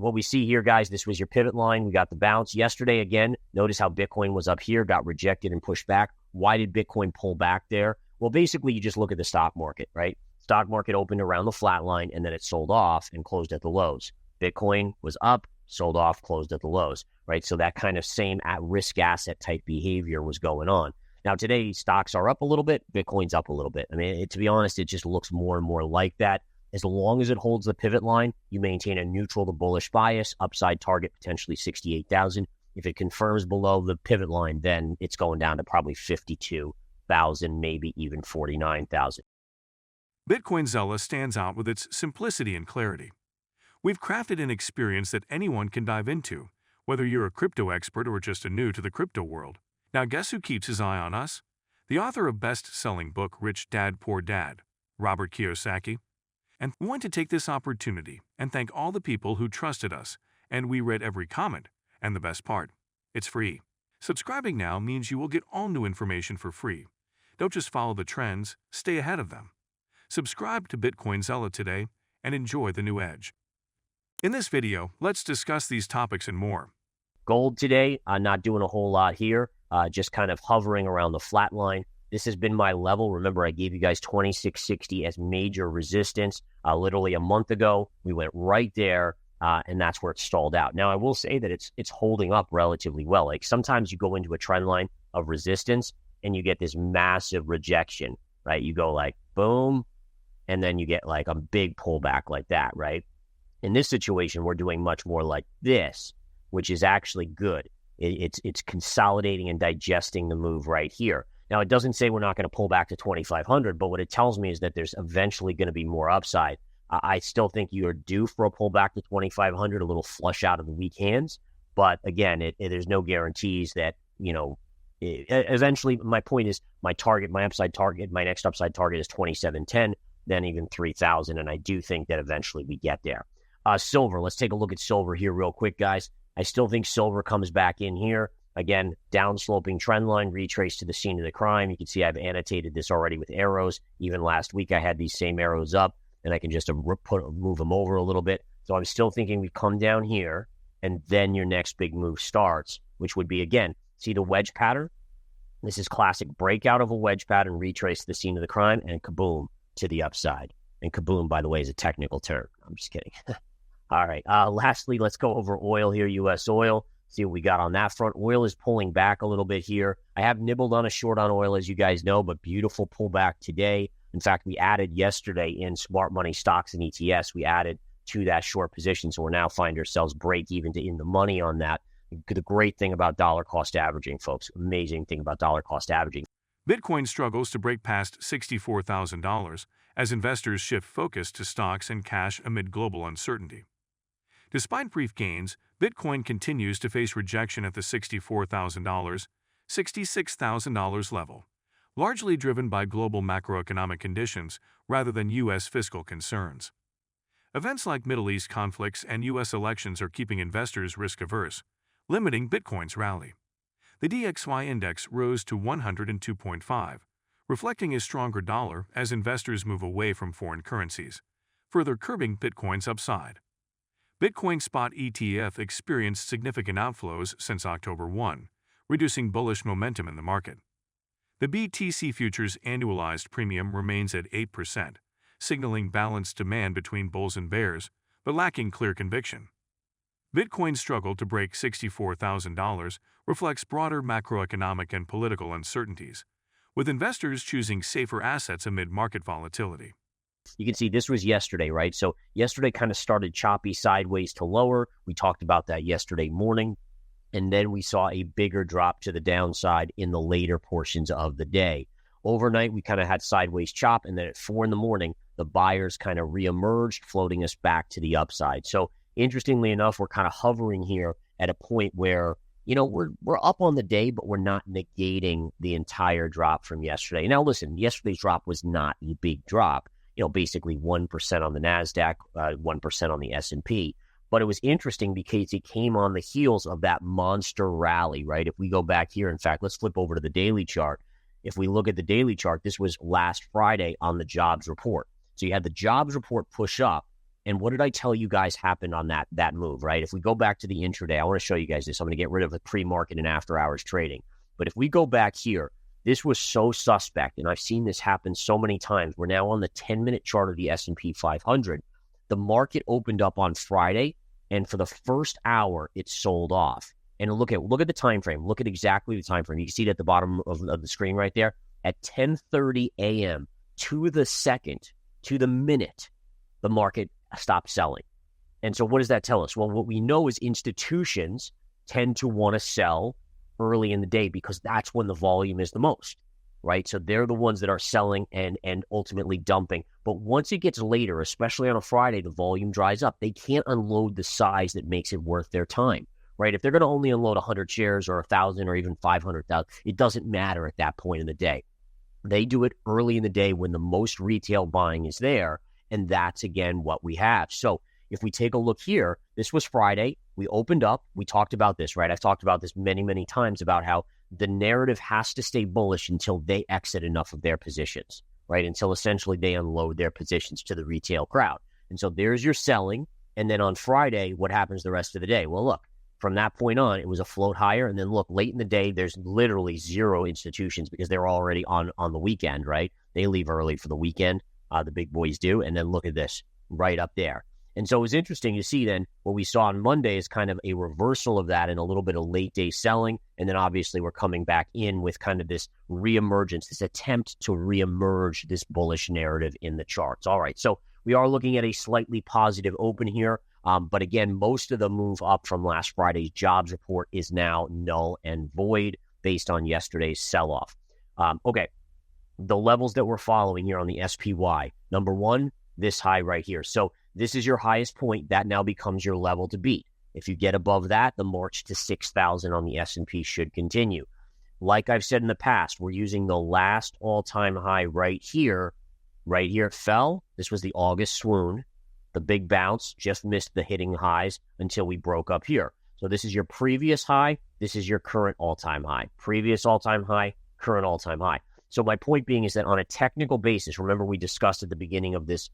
What we see here, guys, this was your pivot line. We got the bounce yesterday again. Notice how Bitcoin was up here, got rejected and pushed back. Why did Bitcoin pull back there? Well, basically, you just look at the stock market, right? Stock market opened around the flat line, and then it sold off and closed at the lows. Bitcoin was up, sold off, closed at the lows, right? So that kind of same at-risk asset type behavior was going on. Now, today, stocks are up a little bit. Bitcoin's up a little bit. I mean, to be honest, it just looks more and more like that. As long as it holds the pivot line, you maintain a neutral to bullish bias, upside target potentially 68,000. If it confirms below the pivot line, then it's going down to probably 52,000, maybe even 49,000. Bitcoin Zella stands out with its simplicity and clarity. We've crafted an experience that anyone can dive into, whether you're a crypto expert or just a new to the crypto world. Now, guess who keeps his eye on us? The author of best-selling book Rich Dad, Poor Dad, Robert Kiyosaki. And we want to take this opportunity and thank all the people who trusted us, and we read every comment. And the best part, it's free. Subscribing now means you will get all new information for free. Don't just follow the trends, stay ahead of them. Subscribe to Bitcoin Zella today and enjoy the new edge. In this video, let's discuss these topics and more. Gold today, not doing a whole lot here, just kind of hovering around the flat line. This has been my level. Remember, I gave you guys 2660 as major resistance literally a month ago. We went right there, and that's where it stalled out. Now, I will say that it's holding up relatively well. Like sometimes you go into a trend line of resistance, and you get this massive rejection, right? You go like boom, and then you get like a big pullback like that, right? In this situation, we're doing much more like this, which is actually good. It's consolidating and digesting the move right here. Now, it doesn't say we're not going to pull back to 2,500, but what it tells me is that there's eventually going to be more upside. I still think you are due for a pullback to 2,500, a little flush out of the weak hands. But again, there's no guarantees that, eventually, my point is my upside target, my next upside target is 2,710, then even 3,000. And I do think that eventually we get there. Silver, let's take a look at silver here real quick, guys. I still think silver comes back in here. Again, down-sloping trend line, retrace to the scene of the crime. You can see I've annotated this already with arrows. Even last week, I had these same arrows up, and I can just move them over a little bit. So I'm still thinking we come down here, and then your next big move starts, which would be, again, see the wedge pattern? This is classic breakout of a wedge pattern, retrace to the scene of the crime, and kaboom to the upside. And kaboom, by the way, is a technical term. I'm just kidding. All right. Lastly, let's go over oil here, U.S. oil. See what we got on that front. Oil is pulling back a little bit here. I have nibbled on a short on oil, as you guys know, but beautiful pullback today. In fact, we added yesterday in smart money stocks and ETFs. We added to that short position, so we're now find ourselves break even to in the money on that. The great thing about dollar cost averaging, folks, amazing thing about dollar cost averaging. Bitcoin struggles to break past $64,000 as investors shift focus to stocks and cash amid global uncertainty. Despite brief gains, Bitcoin continues to face rejection at the $64,000, $66,000 level, largely driven by global macroeconomic conditions rather than U.S. fiscal concerns. Events like Middle East conflicts and U.S. elections are keeping investors risk-averse, limiting Bitcoin's rally. The DXY index rose to 102.5, reflecting a stronger dollar as investors move away from foreign currencies, further curbing Bitcoin's upside. Bitcoin spot ETF experienced significant outflows since October 1, reducing bullish momentum in the market. The BTC futures annualized premium remains at 8%, signaling balanced demand between bulls and bears, but lacking clear conviction. Bitcoin's struggle to break $64,000 reflects broader macroeconomic and political uncertainties, with investors choosing safer assets amid market volatility. You can see this was yesterday, right? So yesterday kind of started choppy sideways to lower. We talked about that yesterday morning. And then we saw a bigger drop to the downside in the later portions of the day. Overnight, we kind of had sideways chop. And then at 4 in the morning, the buyers kind of reemerged, floating us back to the upside. So interestingly enough, we're kind of hovering here at a point where, we're up on the day, but we're not negating the entire drop from yesterday. Now, listen, yesterday's drop was not a big drop. Basically 1% on the NASDAQ, 1% on the S&P. But it was interesting because it came on the heels of that monster rally, right? If we go back here, in fact, let's flip over to the daily chart. If we look at the daily chart, this was last Friday on the jobs report. So you had the jobs report push up, And what did I tell you guys happened on that move, right? If we go back to the intraday, I want to show you guys this. I'm going to get rid of the pre-market and after-hours trading. But if we go back here, this was so suspect, and I've seen this happen so many times. We're now on the 10-minute chart of the S&P 500. The market opened up on Friday, and for the first hour, it sold off. And look at the time frame. Look at exactly the time frame. You can see it at the bottom of the screen right there. At 10:30 a.m., to the second, to the minute, the market stopped selling. And so what does that tell us? Well, what we know is institutions tend to want to sell early in the day because that's when the volume is the most, right? So they're the ones that are selling and ultimately dumping. But once it gets later, especially on a Friday, the volume dries up. They can't unload the size that makes it worth their time, right? If they're going to only unload 100 shares or 1,000 or even 500,000, it doesn't matter at that point in the day. They do it early in the day when the most retail buying is there. And that's, again, what we have. So if we take a look here, this was Friday. We opened up. We talked about this, right? I've talked about this many, many times about how the narrative has to stay bullish until they exit enough of their positions, right? Until essentially they unload their positions to the retail crowd. And so there's your selling. And then on Friday, what happens the rest of the day? Well, look, from that point on, it was a float higher. And then look, late in the day, there's literally zero institutions because they're already on the weekend, right? They leave early for the weekend. The big boys do. And then look at this right up there. And so it was interesting to see then what we saw on Monday is kind of a reversal of that and a little bit of late day selling. And then obviously we're coming back in with kind of this reemergence, this attempt to reemerge this bullish narrative in the charts. All right. So we are looking at a slightly positive open here. But again, most of the move up from last Friday's jobs report is now null and void based on yesterday's sell-off. Okay. The levels that we're following here on the SPY, number one, this high right here. So this is your highest point. That now becomes your level to beat. If you get above that, the march to 6,000 on the S&P should continue. Like I've said in the past, we're using the last all-time high right here. Right here it fell. This was the August swoon. The big bounce just missed the hitting highs until we broke up here. So this is your previous high. This is your current all-time high. Previous all-time high, current all-time high. So my point being is that on a technical basis, remember we discussed at the beginning of this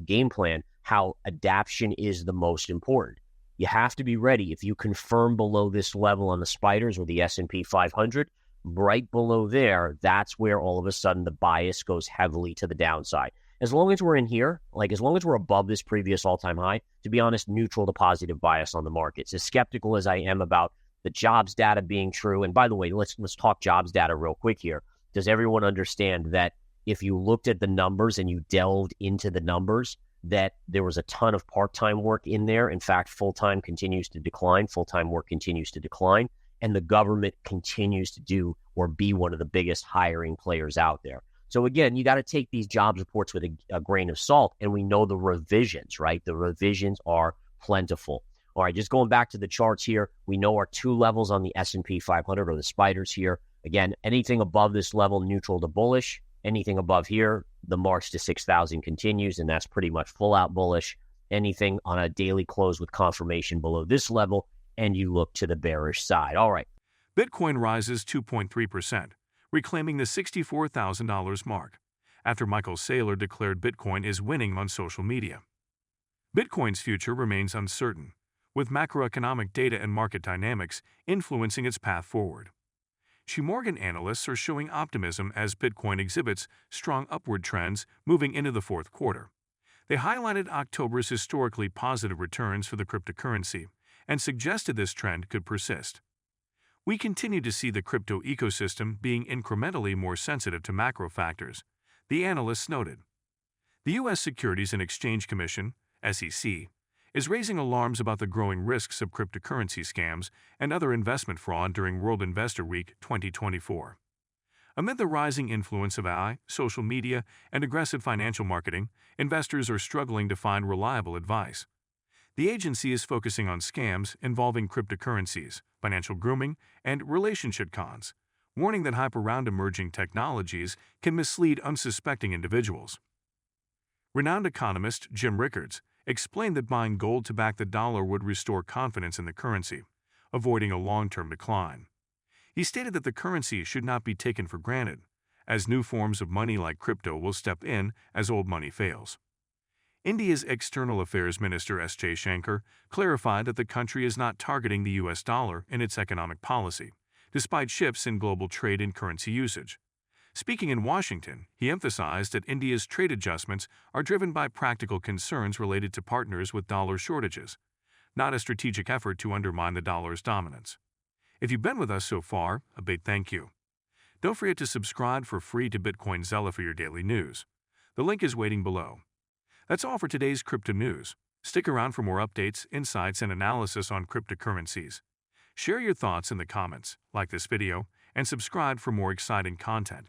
game plan how adaption is the most important. You have to be ready. If you confirm below this level on the spiders or the S&P 500, right below there, that's where all of a sudden the bias goes heavily to the downside. As long as we're in here, like as long as we're above this previous all-time high, to be honest, neutral to positive bias on the markets. As skeptical as I am about the jobs data being true, and by the way, let's talk jobs data real quick here. Does everyone understand that if you looked at the numbers and you delved into the numbers, that there was a ton of part-time work in there? In fact, full-time continues to decline. Full-time work continues to decline. And the government continues to do or be one of the biggest hiring players out there. So again, you got to take these jobs reports with a grain of salt. And we know the revisions, right? The revisions are plentiful. All right, just going back to the charts here, we know our two levels on the S&P 500 or the spiders here. Again, anything above this level, neutral to bullish. Anything above here, the march to 6,000 continues, and that's pretty much full out bullish. Anything on a daily close with confirmation below this level, and you look to the bearish side. All right. Bitcoin rises 2.3%, reclaiming the $64,000 mark, after Michael Saylor declared Bitcoin is winning on social media. Bitcoin's future remains uncertain, with macroeconomic data and market dynamics influencing its path forward. Morgan analysts are showing optimism as Bitcoin exhibits strong upward trends moving into the fourth quarter. They highlighted October's historically positive returns for the cryptocurrency and suggested this trend could persist. We continue to see the crypto ecosystem being incrementally more sensitive to macro factors, the analysts noted. The U.S. Securities and Exchange Commission, SEC, is raising alarms about the growing risks of cryptocurrency scams and other investment fraud during World Investor Week 2024. Amid the rising influence of AI, social media, and aggressive financial marketing, investors are struggling to find reliable advice. The agency is focusing on scams involving cryptocurrencies, financial grooming, and relationship cons, warning that hype around emerging technologies can mislead unsuspecting individuals. Renowned economist Jim Rickards explained that buying gold to back the dollar would restore confidence in the currency, avoiding a long-term decline. He stated that the currency should not be taken for granted, as new forms of money like crypto will step in as old money fails. India's External Affairs Minister S.J. Shankar clarified that the country is not targeting the U.S. dollar in its economic policy, despite shifts in global trade and currency usage. Speaking in Washington, he emphasized that India's trade adjustments are driven by practical concerns related to partners with dollar shortages, not a strategic effort to undermine the dollar's dominance. If you've been with us so far, a big thank you. Don't forget to subscribe for free to Bitcoin Zella for your daily news. The link is waiting below. That's all for today's crypto news. Stick around for more updates, insights, and analysis on cryptocurrencies. Share your thoughts in the comments, like this video, and subscribe for more exciting content.